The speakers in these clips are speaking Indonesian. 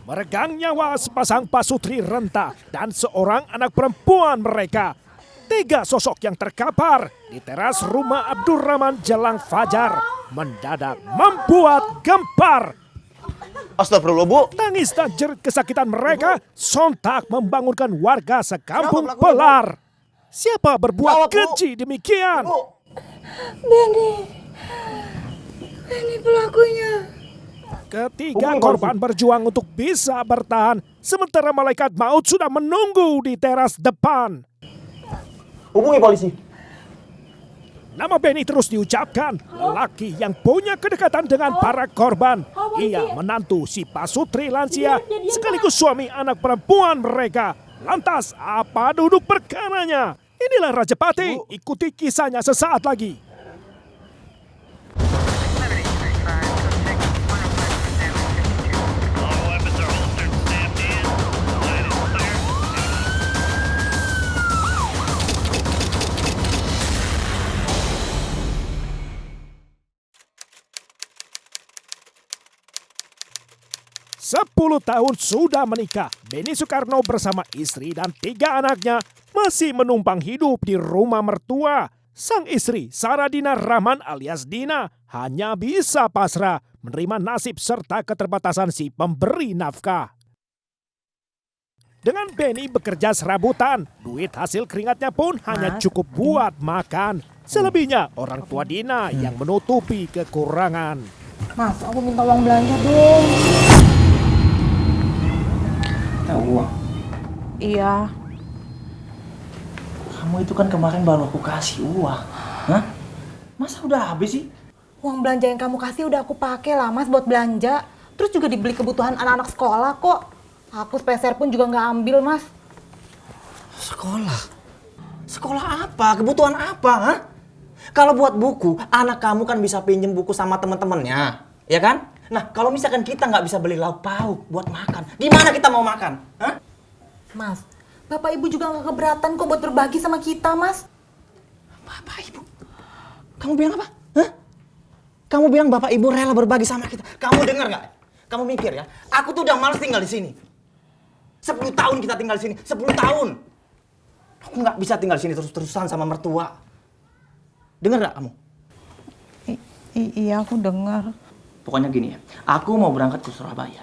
Meregang nyawa sepasang pasutri renta dan seorang anak perempuan mereka. 3 sosok yang terkapar di teras rumah Abdurrahman jelang fajar mendadak membuat gempar. Astagfirullah, Bu. Tangis dan jerit kesakitan mereka sontak membangunkan warga sekampung Pelar. Siapa berbuat keji demikian? Benny pelakunya. Ketiga korban berjuang untuk bisa bertahan, sementara malaikat maut sudah menunggu di teras depan. Hubungi polisi. Nama Benny terus diucapkan, lelaki yang punya kedekatan dengan para korban. Ia menantu si pasutri lansia, sekaligus suami anak perempuan mereka. Lantas, apa duduk perkaranya? Inilah Rajapati, ikuti kisahnya sesaat lagi. Sepuluh tahun sudah menikah, Benny Soekarno bersama istri dan 3 anaknya masih menumpang hidup di rumah mertua. Sang istri, Saradina Rahman alias Dina, hanya bisa pasrah menerima nasib serta keterbatasan si pemberi nafkah. Dengan Benny bekerja serabutan, duit hasil keringatnya pun hanya cukup buat makan. Selebihnya orang tua Dina yang menutupi kekurangan. Mas, aku minta uang belanja dong. Uang. Iya. Kamu itu kan kemarin baru aku kasih uang. Hah? Masa udah habis sih? Uang belanja yang kamu kasih udah aku pakai lah Mas buat belanja. Terus juga dibeli kebutuhan anak-anak sekolah kok. Aku speser pun juga nggak ambil Mas. Sekolah? Sekolah apa? Kebutuhan apa? Hah? Kalau buat buku, anak kamu kan bisa pinjem buku sama teman-temannya, ya kan? Nah, kalau misalkan kita nggak bisa beli lauk pauk buat makan, gimana kita mau makan? Hah? Mas, Bapak Ibu juga nggak keberatan kok buat berbagi sama kita Mas. Bapak Ibu? Kamu bilang apa? Hah? Kamu bilang Bapak Ibu rela berbagi sama kita. Kamu dengar nggak? Kamu mikir ya, aku tuh udah males tinggal di sini. 10 tahun kita tinggal di sini, 10 tahun. Aku nggak bisa tinggal di sini terus-terusan sama mertua. Dengar nggak kamu? Iya, aku dengar. Pokoknya gini ya, aku mau berangkat ke Surabaya.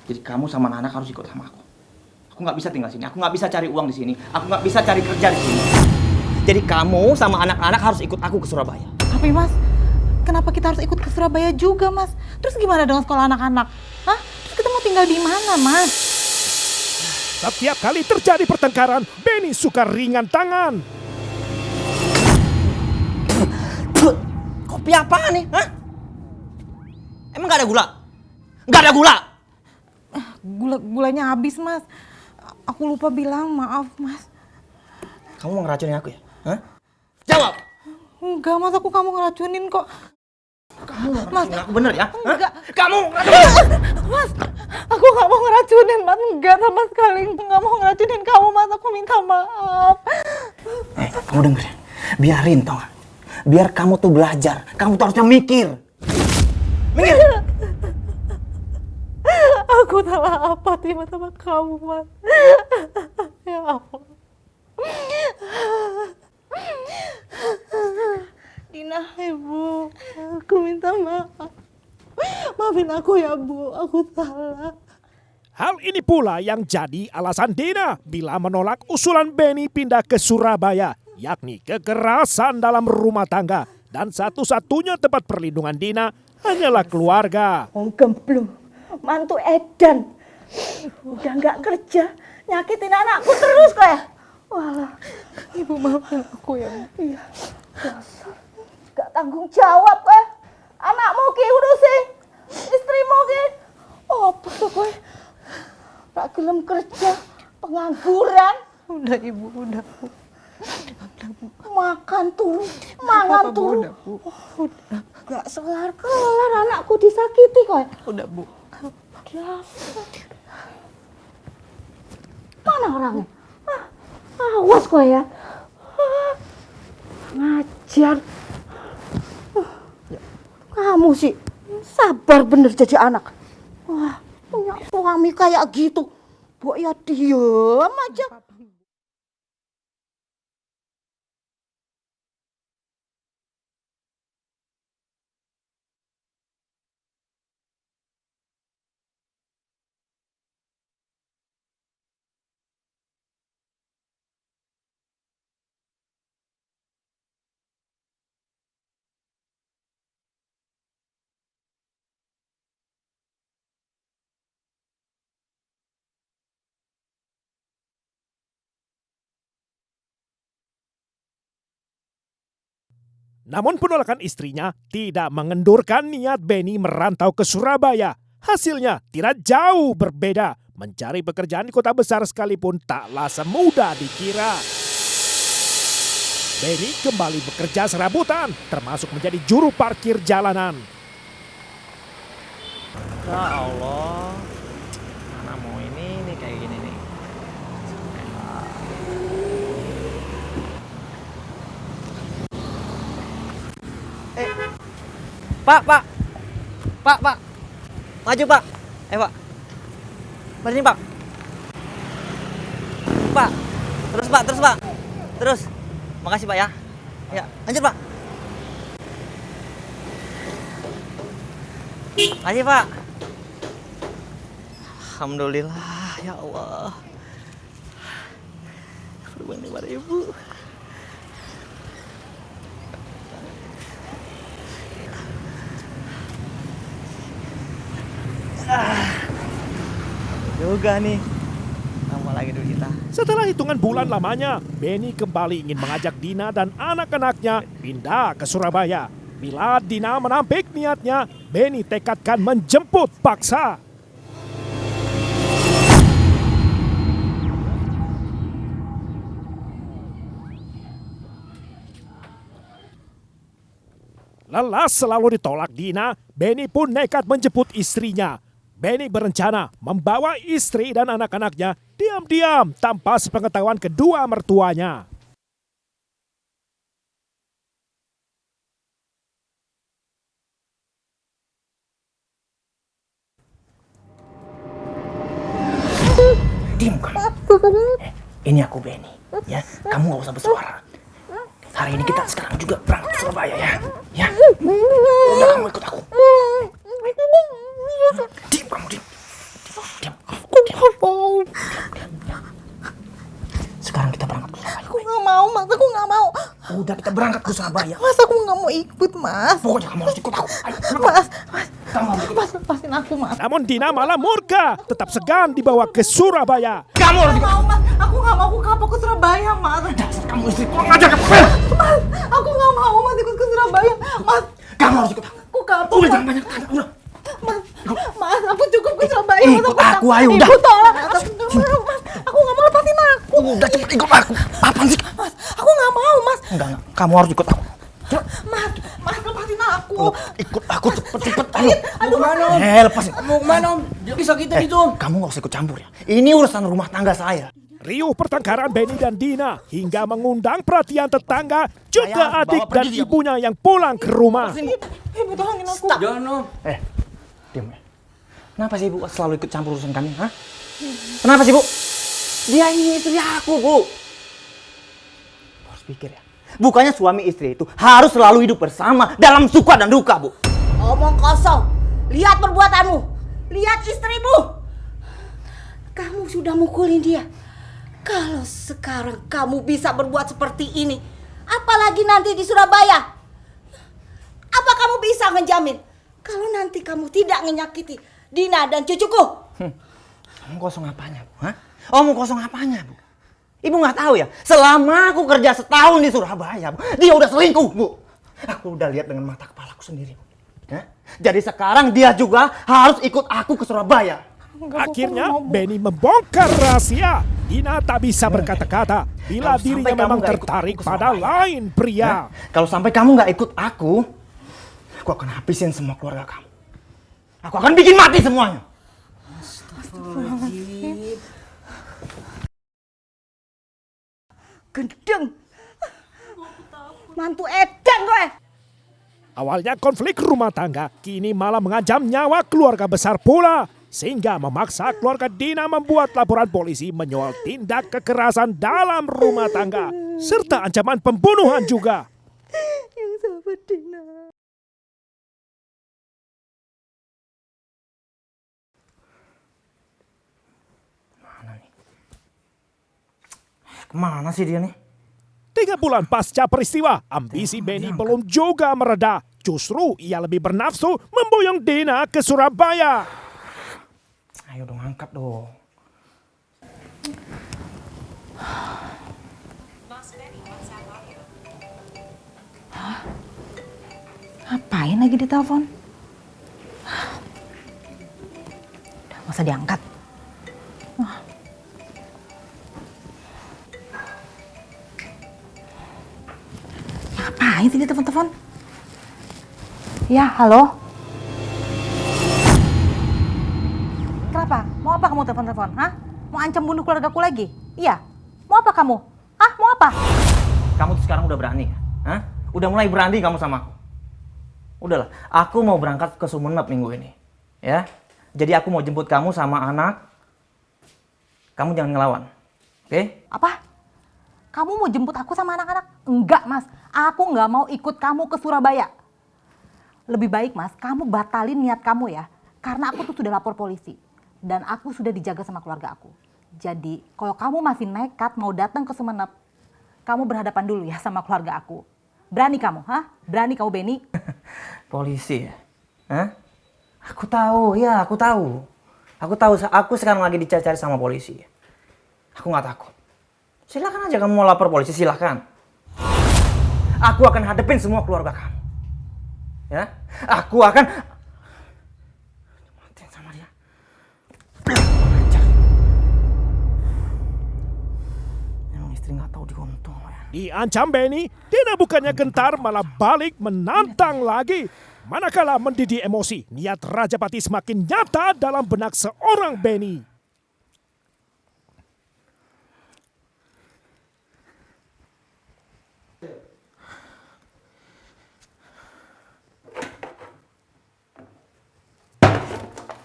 Jadi kamu sama anak harus ikut sama aku. Aku nggak bisa tinggal di sini, aku nggak bisa cari uang di sini, aku nggak bisa cari kerja di sini. Jadi kamu sama anak-anak harus ikut aku ke Surabaya. Tapi Mas, kenapa kita harus ikut ke Surabaya juga Mas? Terus gimana dengan sekolah anak-anak? Hah? Terus kita mau tinggal di mana Mas? Setiap kali terjadi pertengkaran, Benny suka ringan tangan. Kopi apa nih? Hah? Emang gak ada gula? Gak ada gula? Gulanya habis Mas. Aku lupa bilang, maaf Mas. Kamu mau ngeracunin aku ya? Hah? Jawab! Enggak Mas, aku kamu ngeracunin kok. Kamu mau ngeracunin aku bener ya? Hah? Enggak. Kamu ngeracunin! Mas, aku gak mau ngeracunin Mas. Enggak sama sekali. Gak mau ngeracunin kamu Mas. Aku minta maaf. Kamu denger ya? Biarin tau gak? Biar kamu tuh belajar. Kamu tuh harusnya mikir. Mikir! Aku salah apa tiba sama kamu Mas? Ya Allah. Dina, Ibu. Aku minta maaf. Maafin aku ya Bu. Aku salah. Hal ini pula yang jadi alasan Dina bila menolak usulan Benny pindah ke Surabaya, yakni kekerasan dalam rumah tangga. Dan satu-satunya tempat perlindungan Dina hanyalah keluarga. Gemblung, mantu edan. Udah nggak kerja, nyakitin anakku terus kok. Walah, Ibu maafin aku ya. iya. Dasar. Gak tanggung jawab kok. Anakmu ki urusin, istrimu ki. Apa tuh kok? Tak gelem kerja, pengangguran. Udah Ibu, udah Bu. Makan turu, mangan turu. Udah Bu. Udah. Gak kelar-kelar anakku disakiti kok. Udah Bu. Dasar. Mana orangnya? Awas kok ya. Ngajar. Kamu sih Sabar bener jadi anak. Wah, punya suami kayak gitu. Bu ya diem aja. Namun penolakan istrinya tidak mengendurkan niat Benny merantau ke Surabaya. Hasilnya tidak jauh berbeda. Mencari pekerjaan di kota besar sekalipun taklah semudah dikira. Benny kembali bekerja serabutan, termasuk menjadi juru parkir jalanan. Ya Allah. Mana mau ini nih kayak gini nih. Pak. Pak. Maju, Pak. Pak. Maju nih, Pak. Pak. Terus, Pak. Terus. Makasih, Pak ya. Ya, lanjut, Pak. Makasih, Pak. Alhamdulillah, ya Allah. Kurban 5.000. Juga nih. Lama lagi dulu kita. Setelah hitungan bulan lamanya, Benny kembali ingin mengajak Dina dan anak-anaknya pindah ke Surabaya. Bila Dina menampik niatnya, Benny tekadkan menjemput paksa. Lelah selalu ditolak Dina, Benny pun nekat menjemput istrinya. Benny berencana membawa istri dan anak-anaknya diam-diam tanpa sepengetahuan kedua mertuanya. Diam kamu. Ini aku Benny. Ya, kamu gak usah bersuara. Hari ini kita sekarang juga berangkat ke Surabaya ya. Ya. Udah kamu ikut aku. Diam kamu, diam. Sekarang kita berangkat ke Surabaya. Aku nggak mau, Mas. Aku nggak mau. Udah kita berangkat ke Surabaya. Mas, aku nggak mau ikut, Mas. Pokoknya kamu harus ikut aku. Ayo, Mas, kamu harus ikut. Mas, lepasin aku, Mas. Namun Dina malah murka, tetap segan dibawa ke Surabaya. Kamu harus Nggak ikut. mau, Mas. Aku nggak mau. Aku kapok ke Surabaya, Mas. Dasar kamu istri kurang ajar kamu. Mas, aku nggak mau, Mas, ikut ke Surabaya. Mas, Kamu harus ikut aku. aku kapok. Udah Mas. jangan banyak tanya. Udah. Mas, aku cukup ke Surabaya. Mas, Ikut aku, ayo, Ibu udah. tolong. Aku nggak mau, Mas. Aku nggak mau, lepasin aku. Udah cepet ikut aku. Apaan sih? Mas, aku nggak mau, Mas. Enggak. Kamu harus ikut aku. Mas, lepasin aku. Ikut aku cepet. Ayo. Aduh, Kemana Om? Lepasin. Mau kemana Om? Dia kesakitan itu Om. Kamu gak usah ikut campur ya. Ini urusan rumah tangga saya. Riuh pertengkaran Benny dan Dina hingga mengundang perhatian tetangga, juga Saya harus adik bawa dan pergi dia, Bu. ibunya yang pulang ke rumah. Ibu tolongin aku. Jangan Om. Diam ya. Kenapa sih Ibu selalu ikut campur urusan kami? Hah? Kenapa sih Bu? Dia ini istri aku Bu. Harus pikir ya. Bukannya suami istri itu harus selalu hidup bersama dalam suka dan duka Bu. Omong kosong. Lihat perbuatanmu. Lihat istrimu. Kamu sudah mukulin dia. Kalau sekarang kamu bisa berbuat seperti ini, apalagi nanti di Surabaya. Apa kamu bisa menjamin kalau nanti kamu tidak menyakiti Dina dan cucuku? Omong kosong apanya Bu? Hah? Omong kosong apanya Bu? Ibu nggak tahu ya, selama aku kerja setahun di Surabaya, Bu, dia udah selingkuh, Bu. Aku udah lihat dengan mata kepalaku sendiri, Bu. Hah? Jadi sekarang dia juga harus ikut aku ke Surabaya. Akhirnya Benny membongkar rahasia. Dina tak bisa berkata-kata bila Kalau sampai dirinya kamu memang nggak ikut tertarik aku ke pada Surabaya. lain pria. Hah? Kalau sampai kamu nggak ikut aku akan habisin semua keluarga kamu. Aku akan bikin mati semuanya. Gendeng. Mantu edan kowe. Awalnya konflik rumah tangga, kini malah mengancam nyawa keluarga besar pula. Sehingga memaksa keluarga Dina membuat laporan polisi menyoal tindak kekerasan dalam rumah tangga. Serta ancaman pembunuhan juga. Yang sabar Dina. Kemana sih dia nih? 3 bulan pasca peristiwa, ambisi Benny belum juga mereda. Justru ia lebih bernafsu memboyong Dina ke Surabaya. Ayo dong, angkat dong. Ngapain lagi di telepon? Udah, gak usah diangkat. Ngapain sih di telepon-telepon? Ya, halo? Kenapa? Mau apa kamu telepon-telepon? Hah? Mau ancam bunuh keluargaku lagi? Iya? Mau apa kamu? Hah? Mau apa? Kamu tuh sekarang udah berani ya? Hah? Udah mulai berani kamu sama aku. Udahlah, aku mau berangkat ke Sumenep minggu ini. Ya? Jadi aku mau jemput kamu sama anak. Kamu jangan ngelawan. Oke? Apa? Kamu mau jemput aku sama anak-anak? Enggak, Mas. Aku nggak mau ikut kamu ke Surabaya. Lebih baik, Mas, kamu batalin niat kamu ya. Karena aku tuh sudah lapor polisi. Dan aku sudah dijaga sama keluarga aku. Jadi, kalau kamu masih nekat mau datang ke Sumenep, kamu berhadapan dulu ya sama keluarga aku. Berani kamu, hah? Berani kamu, Benny? Polisi ya? Hah? Aku tahu, ya aku tahu. Aku sekarang lagi dicari sama polisi. Aku nggak takut. Silakan aja kamu mau lapor polisi, silakan. Aku akan hadepin semua keluarga kamu. Ya? Aku akan matiin sama dia. Emang istri nggak tahu diuntung ya. Diancam Benny, Dina bukannya gentar malah balik menantang lagi. Manakala mendidih emosi, niat Rajapati semakin nyata dalam benak seorang Benny.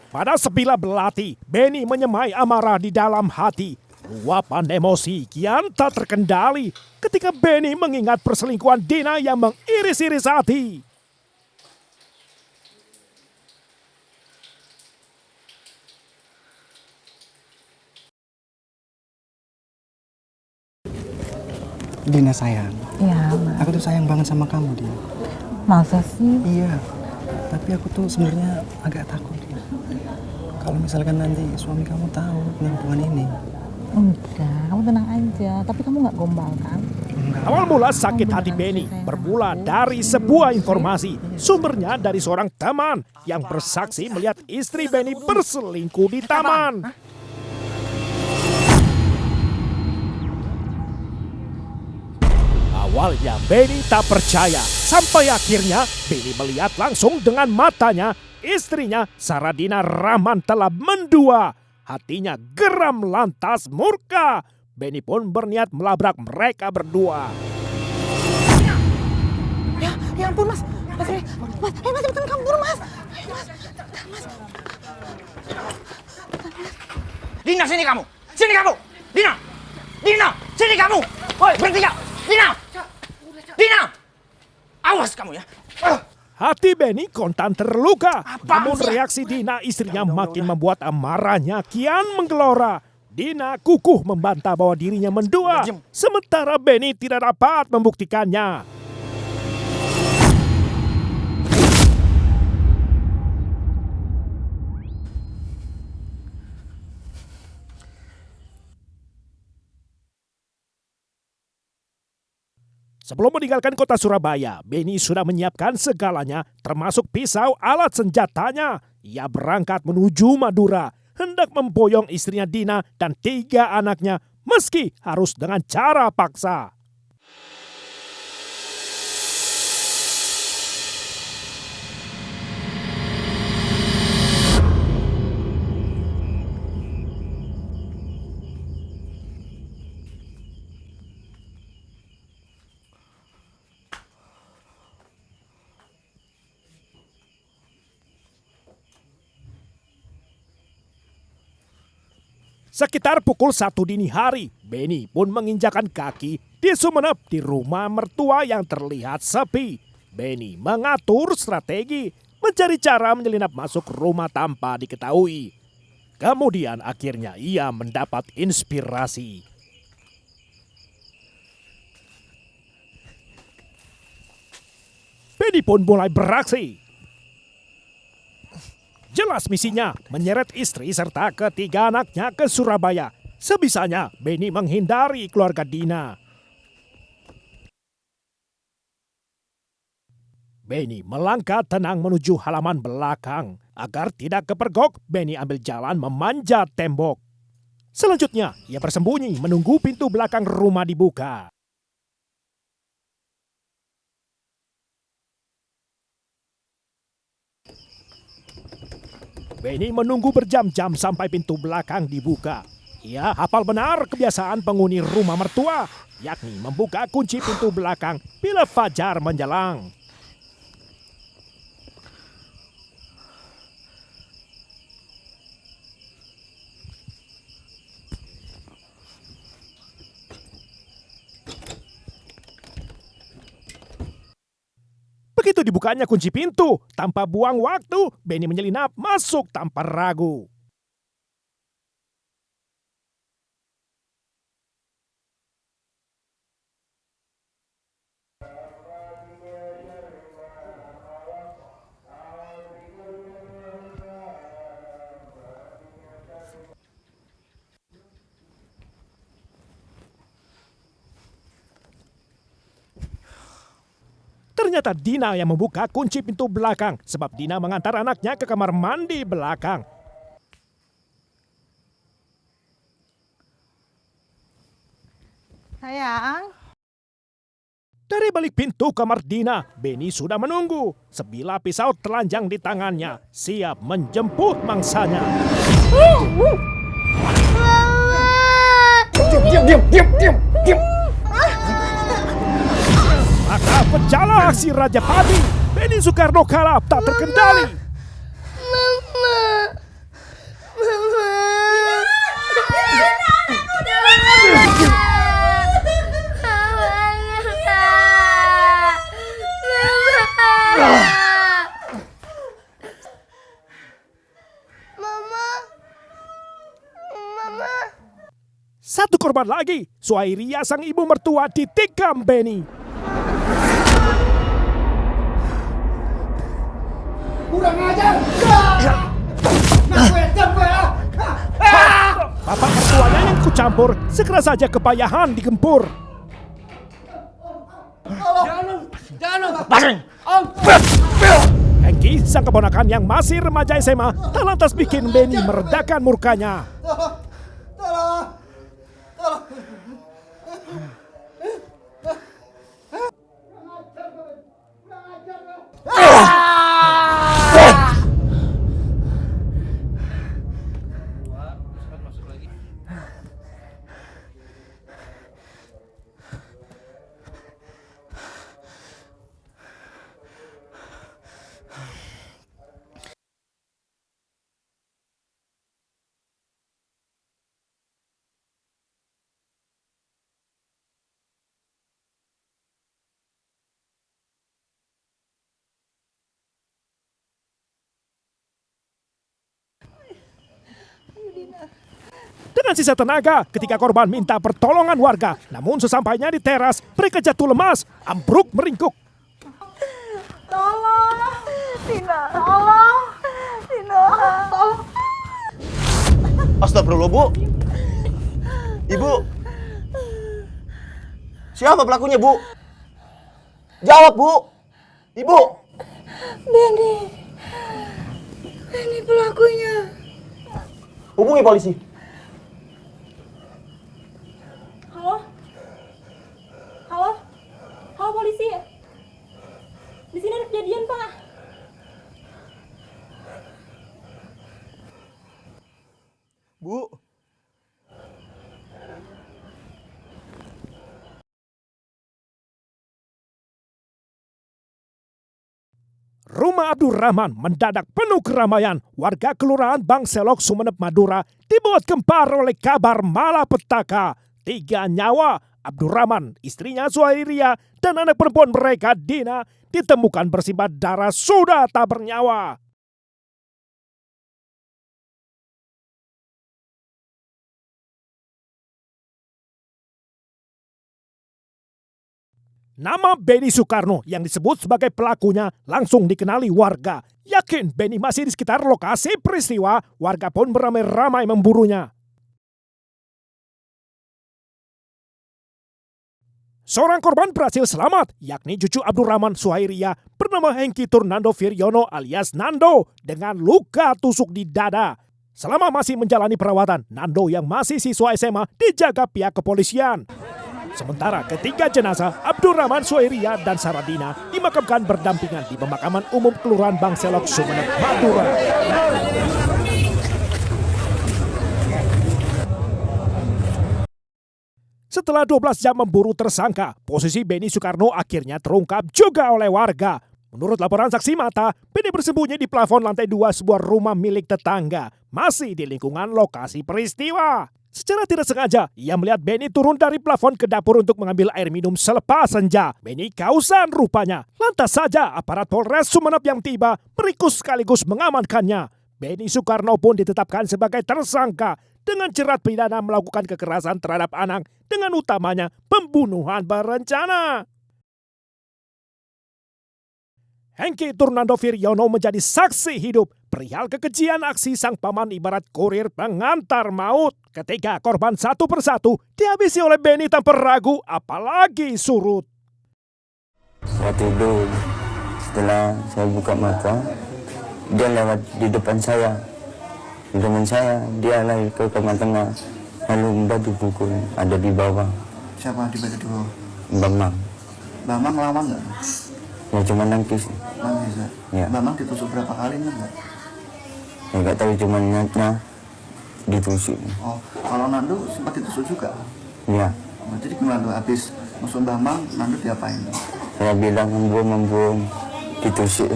Pada sebilah belati, Benny menyemai amarah di dalam hati. Luapan emosi kian tak terkendali ketika Benny mengingat perselingkuhan Dina yang mengiris-iris hati. Dina sayang, Ya, aku tuh sayang banget sama kamu, Dina. masa sih? Iya, tapi aku tuh sebenarnya agak takut, Dina. Kalau misalkan nanti suami kamu tahu tentang hubungan ini. Enggak, kamu tenang aja. Tapi kamu nggak gombal kan? Awal mula sakit hati Benny bermula dari sebuah informasi. Sumbernya dari seorang teman yang bersaksi melihat istri Benny berselingkuh di taman. Awalnya Benny tak percaya, sampai akhirnya Benny melihat langsung dengan matanya istrinya Saradina Rahman telah mendua. Hatinya geram lantas murka. Benny pun berniat melabrak mereka berdua. Ya ampun, Mas. Mas, Mas, cepetan kabur, Mas. Ayo, Mas. Cepetan, Mas. Dina, sini kamu! Sini kamu! Dina! Dina! Sini kamu! Woi, berhenti ya! Dina! Dina! Awas kamu ya! Hati Benny kontan terluka. Apaan Namun sih? reaksi Dina istrinya makin membuat amarahnya kian menggelora. Dina kukuh membantah bahwa dirinya mendua. Sementara Benny tidak dapat membuktikannya. Sebelum meninggalkan kota Surabaya, Benny sudah menyiapkan segalanya, termasuk pisau alat senjatanya. Ia berangkat menuju Madura, hendak memboyong istrinya Dina dan 3 anaknya, meski harus dengan cara paksa. Sekitar pukul 1 dini hari, Benny pun menginjakan kaki di Sumeneb di rumah mertua yang terlihat sepi. Benny mengatur strategi, mencari cara menyelinap masuk rumah tanpa diketahui. Kemudian akhirnya ia mendapat inspirasi. Benny pun mulai beraksi. Jelas misinya menyeret istri serta ketiga anaknya ke Surabaya. Sebisanya Benny menghindari keluarga Dina. Benny melangkah tenang menuju halaman belakang. Agar tidak kepergok, Benny ambil jalan memanjat tembok. Selanjutnya, ia bersembunyi menunggu pintu belakang rumah dibuka. Benny menunggu berjam-jam sampai pintu belakang dibuka. Ia hafal benar kebiasaan penghuni rumah mertua, yakni membuka kunci pintu belakang bila fajar menjelang. Begitu dibukanya kunci pintu, tanpa buang waktu, Benny menyelinap masuk tanpa ragu. Ternyata Dina yang membuka kunci pintu belakang sebab Dina mengantar anaknya ke kamar mandi belakang. Sayang, Dari balik pintu kamar Dina, Benny sudah menunggu. Sebilah pisau telanjang di tangannya, siap menjemput mangsanya. Diam. Maka pecahlah aksi Raja Padi. Benny Soekarno kalah tak terkendali. Satu korban lagi, Suairia sang ibu mertua ditikam Benny. Bapak mertuanya yang ikut campur, segera saja kepayahan digempur. Hengki, sang keponakan yang masih remaja SMA, tak lantas bikin Benny meredakan murkanya. Dengan sisa tenaga, ketika korban minta pertolongan warga, namun sesampainya di teras, mereka jatuh lemas, ambruk meringkuk. Tolong, Dina. Tolong, Dina. Tolong. Astagfirullah, Bu. Ibu. Siapa pelakunya, Bu? Jawab, Bu. Ibu. Benny pelakunya. Hubungi polisi. Halo polisi. Di sini ada kejadian, Pak. Bu. Rumah Abdurrahman mendadak penuh keramaian. Warga Kelurahan Bangselok, Sumeneb, Madura dibuat gempar oleh kabar malapetaka. 3 nyawa Abdurrahman, istrinya Suhairia, dan anak perempuan mereka Dina ditemukan bersimbah darah sudah tak bernyawa. Nama Beni Soekarno yang disebut sebagai pelakunya langsung dikenali warga. Yakin Beni masih di sekitar lokasi peristiwa, warga pun beramai-ramai memburunya. Seorang korban berhasil selamat, yakni cucu Abdurrahman Suhairia bernama Hengki Turnando Viryono alias Nando dengan luka tusuk di dada. Selama masih menjalani perawatan, Nando yang masih siswa SMA dijaga pihak kepolisian. Sementara ketiga jenazah Abdurrahman Suhairia dan Saradina dimakamkan berdampingan di pemakaman umum Kelurahan Bangselok, Sumeneb, Madura. Setelah 12 jam memburu tersangka, posisi Beni Soekarno akhirnya terungkap juga oleh warga. Menurut laporan saksi mata, Beni bersembunyi di plafon lantai 2 sebuah rumah milik tetangga, masih di lingkungan lokasi peristiwa. Secara tidak sengaja, ia melihat Beni turun dari plafon ke dapur untuk mengambil air minum selepas senja. Beni kausan rupanya. Lantas saja aparat Polres Sumeneb yang tiba meringkus sekaligus mengamankannya. Beni Soekarno pun ditetapkan sebagai tersangka dengan jerat pidana melakukan kekerasan terhadap anak dengan utamanya pembunuhan berencana. Hengki Turnando Viryono menjadi saksi hidup perihal kekejian aksi sang paman ibarat kurir pengantar maut. Ketika korban satu persatu dihabisi oleh Beni tanpa ragu apalagi surut. Saya tidur, setelah saya buka mata, dia lewat di depan saya. Di depan saya, dia lari ke kamar tengah, lalu Mbak dipukul, ada di bawah. Siapa di bawah? Bambang. Bambang lawan nggak? Ya cuma nangkis. Nangis ya? Ya. Bambang ditusuk berapa kali nggak? Ya nggak tahu, cuma nyatnya ditusuk. Oh, kalau Nando sempat ditusuk juga? Ya. Oh, jadi gimana tuh? Habis musuh Bambang, Nando diapain? Saya bilang membuang ditusuk.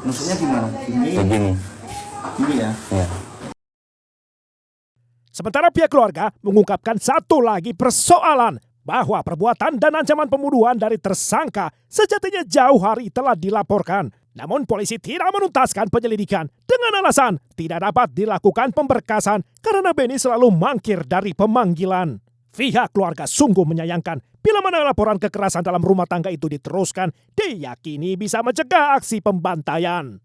Nusuknya gimana? Begini. Ini ya? Ya. Sementara pihak keluarga mengungkapkan satu lagi persoalan, bahwa perbuatan dan ancaman pembunuhan dari tersangka sejatinya jauh hari telah dilaporkan. Namun polisi tidak menuntaskan penyelidikan dengan alasan tidak dapat dilakukan pemberkasan karena Beni selalu mangkir dari pemanggilan. Pihak keluarga sungguh menyayangkan bila mana laporan kekerasan dalam rumah tangga itu diteruskan, diyakini bisa mencegah aksi pembantaian.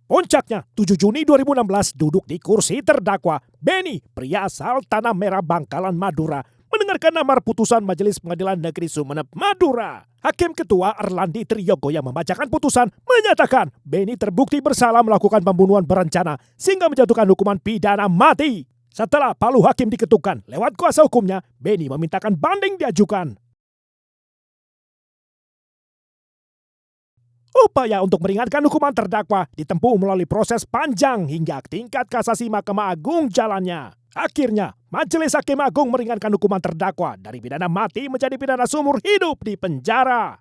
Puncaknya, 7 Juni 2016 duduk di kursi terdakwa, Beni, pria asal Tanah Merah Bangkalan, Madura, mendengarkan amar putusan Majelis Pengadilan Negeri Sumeneb, Madura. Hakim Ketua Arlandi Triyogo yang membacakan putusan menyatakan Beni terbukti bersalah melakukan pembunuhan berencana sehingga menjatuhkan hukuman pidana mati. Setelah palu hakim diketukkan, lewat kuasa hukumnya, Beni memintakan banding diajukan. Upaya untuk meringankan hukuman terdakwa ditempuh melalui proses panjang hingga tingkat kasasi Mahkamah Agung jalannya. Akhirnya, Majelis Hakim Agung meringankan hukuman terdakwa dari pidana mati menjadi pidana seumur hidup di penjara.